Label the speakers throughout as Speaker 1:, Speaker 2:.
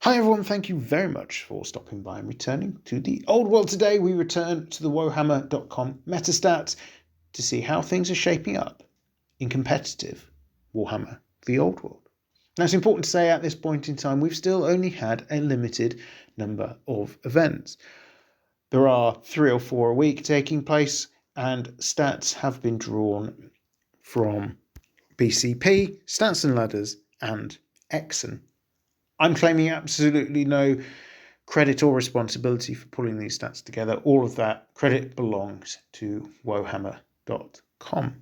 Speaker 1: Hi everyone, thank you very much for stopping by and returning to the Old World. Today we return to the Warhammer.com metastats to see how things are shaping up in competitive Warhammer The Old World. Now it's important to say at this point in time we've still only had a limited number of events. There are 3 or 4 a week taking place and stats have been drawn from BCP, Stats and Ladders and Exon. I'm claiming absolutely no credit or responsibility for pulling these stats together. All of that credit belongs to Warhammer.com.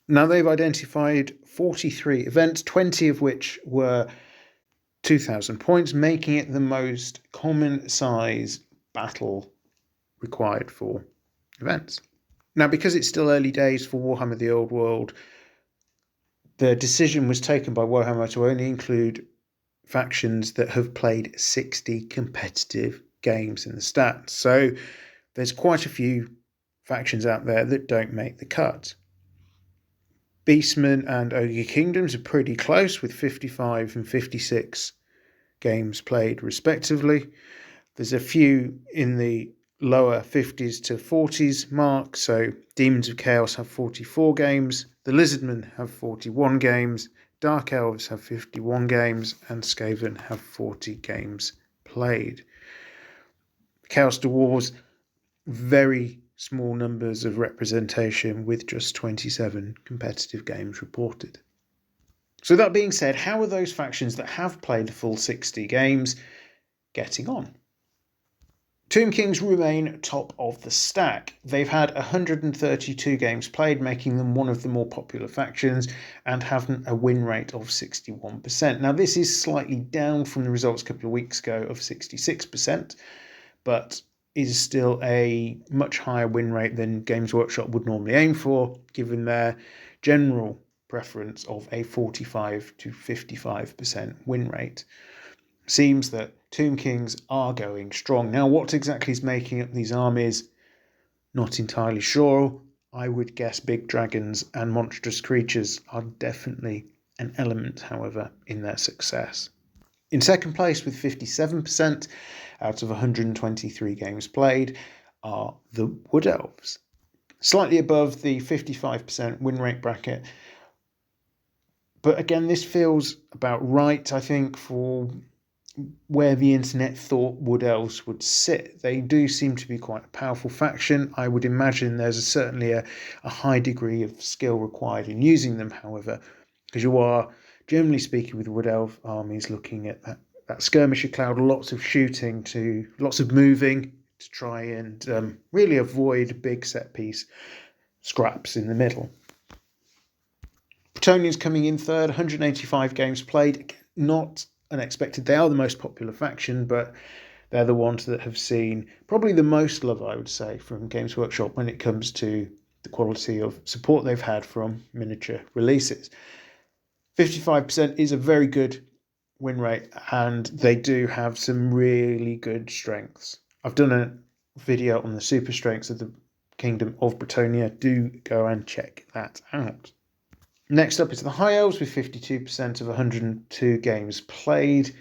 Speaker 1: Now they've identified 43 events, 20 of which were 2,000 points, making it the most common size battle required for events. Now, because it's still early days for Warhammer The Old World, the decision was taken by Warhammer to only include factions that have played 60 competitive games in the stats. So there's quite a few factions out there that don't make the cut. Beastmen and Ogre Kingdoms are pretty close with 55 and 56 games played respectively. There's a few in the lower 50s to 40s mark. So Demons of Chaos have 44 games. The Lizardmen have 41 games. Dark Elves have 51 games and Skaven have 40 games played. Chaos Dwarves, very small numbers of representation with just 27 competitive games reported. So that being said, how are those factions that have played the full 60 games getting on? Tomb Kings remain top of the stack. They've had 132 games played, making them one of the more popular factions and have a win rate of 61%. Now, this is slightly down from the results a couple of weeks ago of 66%, but is still a much higher win rate than Games Workshop would normally aim for, given their general preference of a 45 to 55% win rate. Seems that Tomb Kings are going strong. Now, what exactly is making up these armies? Not entirely sure. I would guess big dragons and monstrous creatures are definitely an element, however, in their success. In second place with 57% out of 123 games played are the Wood Elves. Slightly above the 55% win rate bracket. But again, this feels about right, I think, for where the internet thought Wood Elves would sit. They do seem to be quite a powerful faction. I would imagine there's certainly a high degree of skill required in using them, however, because you are, generally speaking, with Wood Elf armies looking at that skirmisher cloud, lots of shooting, lots of moving to try and really avoid big set piece scraps in the middle. Bretonians coming in third, 185 games played, not unexpected. They are the most popular faction, but they're the ones that have seen probably the most love, I would say, from Games Workshop when it comes to the quality of support they've had from miniature releases. 55% is a very good win rate, and they do have some really good strengths. I've done a video on the super strengths of the Kingdom of Bretonia. Do go and check that out. Next up is the High Elves with 52% of 102 games played.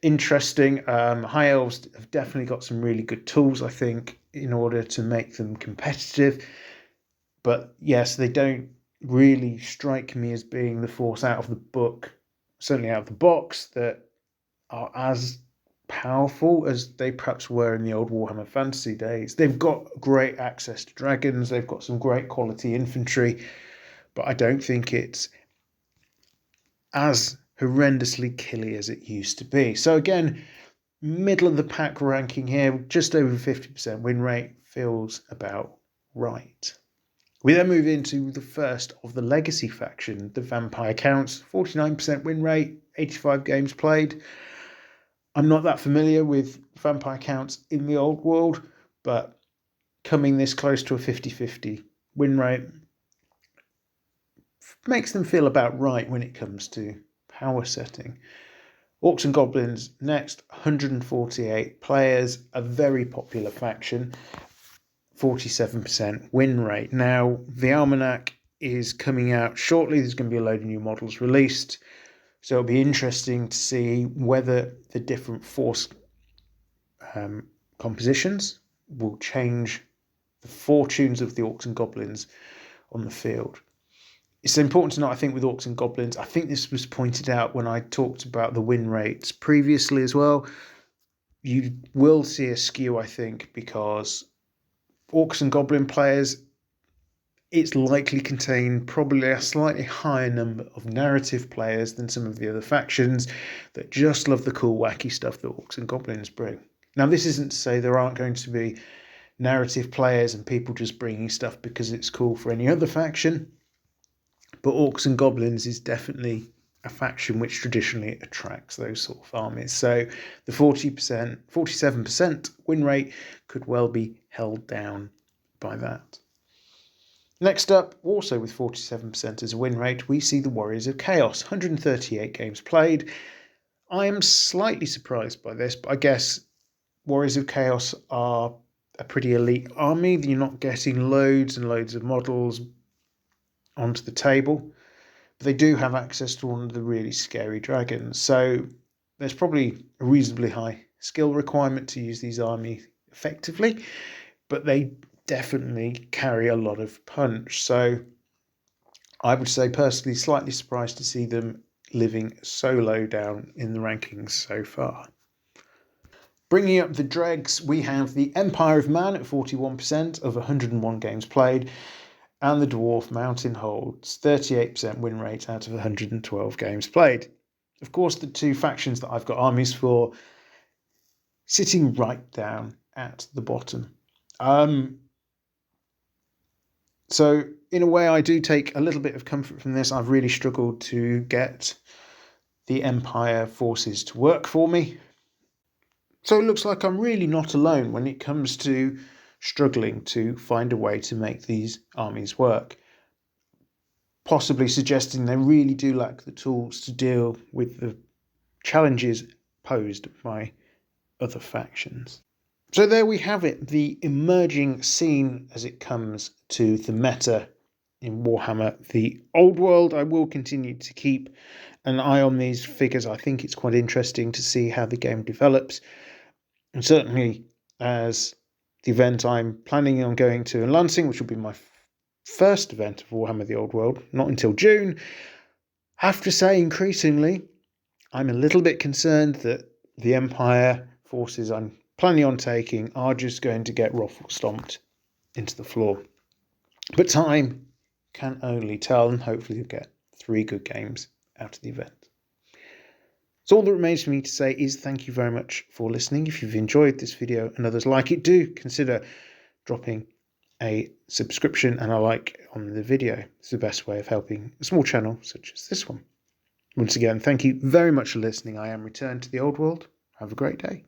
Speaker 1: Interesting. High Elves have definitely got some really good tools, I think, in order to make them competitive. But yes, they don't really strike me as being the force out of the book, certainly out of the box, that are as powerful as they perhaps were in the old Warhammer Fantasy days. They've got great access to dragons. They've got some great quality infantry. But I don't think it's as horrendously killy as it used to be. So again, middle of the pack ranking here, just over 50% win rate, feels about right. We then move into the first of the legacy faction, the Vampire Counts, 49% win rate, 85 games played. I'm not that familiar with Vampire Counts in the old world, but coming this close to a 50-50 win rate makes them feel about right when it comes to power setting. Orcs and Goblins next, 148 players, a very popular faction, 47% win rate. Now, the Almanac is coming out shortly. There's going to be a load of new models released. So it'll be interesting to see whether the different force compositions will change the fortunes of the orcs and goblins on the field. It's important to note, I think, with orcs and goblins, I think this was pointed out when I talked about the win rates previously as well. You will see a skew, I think, because orcs and goblin players, it's likely contain probably a slightly higher number of narrative players than some of the other factions that just love the cool, wacky stuff that orcs and goblins bring. Now, this isn't to say there aren't going to be narrative players and people just bringing stuff because it's cool for any other faction, but orcs and goblins is definitely a faction which traditionally attracts those sort of armies. So the 40%, 47% win rate could well be held down by that. Next up, also with 47% as a win rate, we see the Warriors of Chaos, 138 games played. I am slightly surprised by this, but I guess Warriors of Chaos are a pretty elite army. You're not getting loads and loads of models onto the table, but they do have access to one of the really scary dragons. So there's probably a reasonably high skill requirement to use these armies effectively, but they definitely carry a lot of punch. So I would say personally slightly surprised to see them living so low down in the rankings so far. Bringing up the dregs, we have the Empire of Man at 41% of 101 games played, and the Dwarf Mountain holds 38% win rate out of 112 games played. Of course, the two factions that I've got armies for sitting right down at the bottom. So in a way, I do take a little bit of comfort from this. I've really struggled to get the Empire forces to work for me. So it looks like I'm really not alone when it comes to struggling to find a way to make these armies work. Possibly suggesting they really do lack the tools to deal with the challenges posed by other factions. So there we have it, the emerging scene as it comes to the meta in Warhammer The Old World. I will continue to keep an eye on these figures. I think it's quite interesting to see how the game develops. And certainly as the event I'm planning on going to in Lansing, which will be my first event of Warhammer The Old World, not until June, I have to say increasingly I'm a little bit concerned that the Empire forces I'm planning on taking are just going to get ruffle stomped into the floor. But time can only tell, and hopefully you'll get 3 good games out of the event. So all that remains for me to say is thank you very much for listening. If you've enjoyed this video and others like it, do consider dropping a subscription and a like on the video. It's the best way of helping a small channel such as this one. Once again, thank you very much for listening. I am returned to the old world. Have a great day.